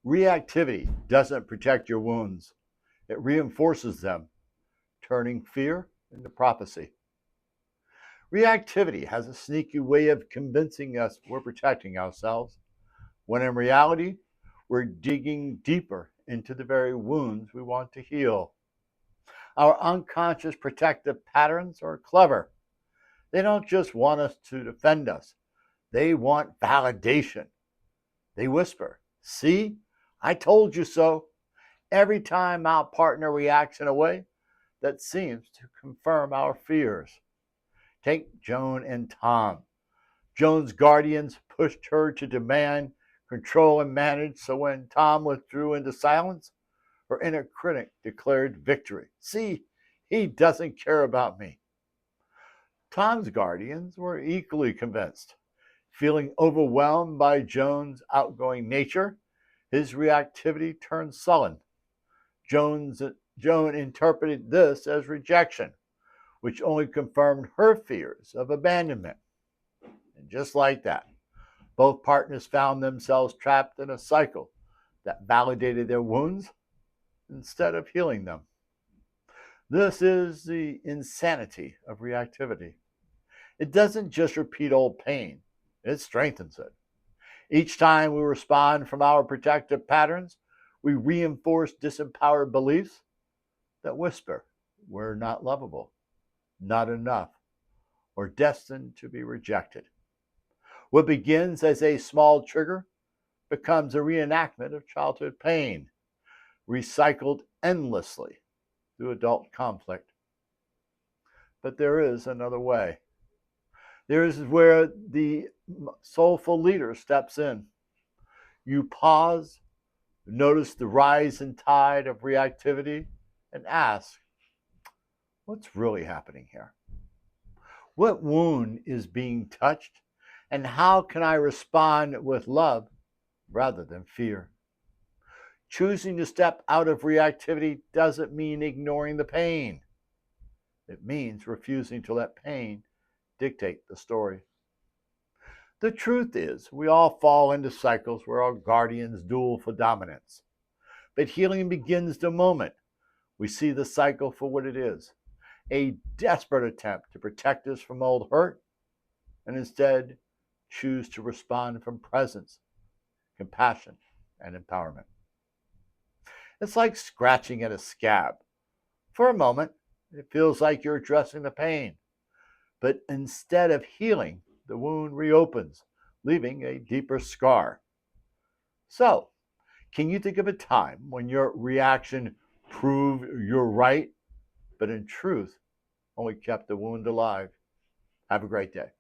Reactivity doesn't protect your wounds. It reinforces them, turning fear into prophecy. Reactivity has a sneaky way of convincing us we're protecting ourselves, when in reality, we're digging deeper into the very wounds we want to heal. Our unconscious protective patterns are clever. They don't just want us to defend us, they want validation. They whisper, "See, I told you so," every time our partner reacts in a way that seems to confirm our fears. Take Joan and Tom. Joan's guardians pushed her to demand, control, and manage, so when Tom withdrew into silence, her inner critic declared victory. "See, he doesn't care about me." Tom's guardians were equally convinced. Feeling overwhelmed by Joan's outgoing nature, his reactivity turned sullen. Joan interpreted this as rejection, which only confirmed her fears of abandonment. And just like that, both partners found themselves trapped in a cycle that validated their wounds instead of healing them. This is the insanity of reactivity. It doesn't just repeat old pain, it strengthens it. Each time we respond from our protective patterns, we reinforce disempowered beliefs that whisper we're not lovable, not enough, or destined to be rejected. What begins as a small trigger becomes a reenactment of childhood pain, recycled endlessly through adult conflict. But there is another way. There is where the soulful leader steps in. You pause, notice the rise and tide of reactivity, and ask, what's really happening here? What wound is being touched? And how can I respond with love rather than fear? Choosing to step out of reactivity doesn't mean ignoring the pain. It means refusing to let pain dictate the story. The truth is, we all fall into cycles where our guardians duel for dominance. But healing begins the moment we see the cycle for what it is, a desperate attempt to protect us from old hurt, and instead choose to respond from presence, compassion, and empowerment. It's like scratching at a scab. For a moment, it feels like you're addressing the pain, but instead of healing, the wound reopens, leaving a deeper scar. So, can you think of a time when your reaction proved you're right, but in truth only kept the wound alive? Have a great day.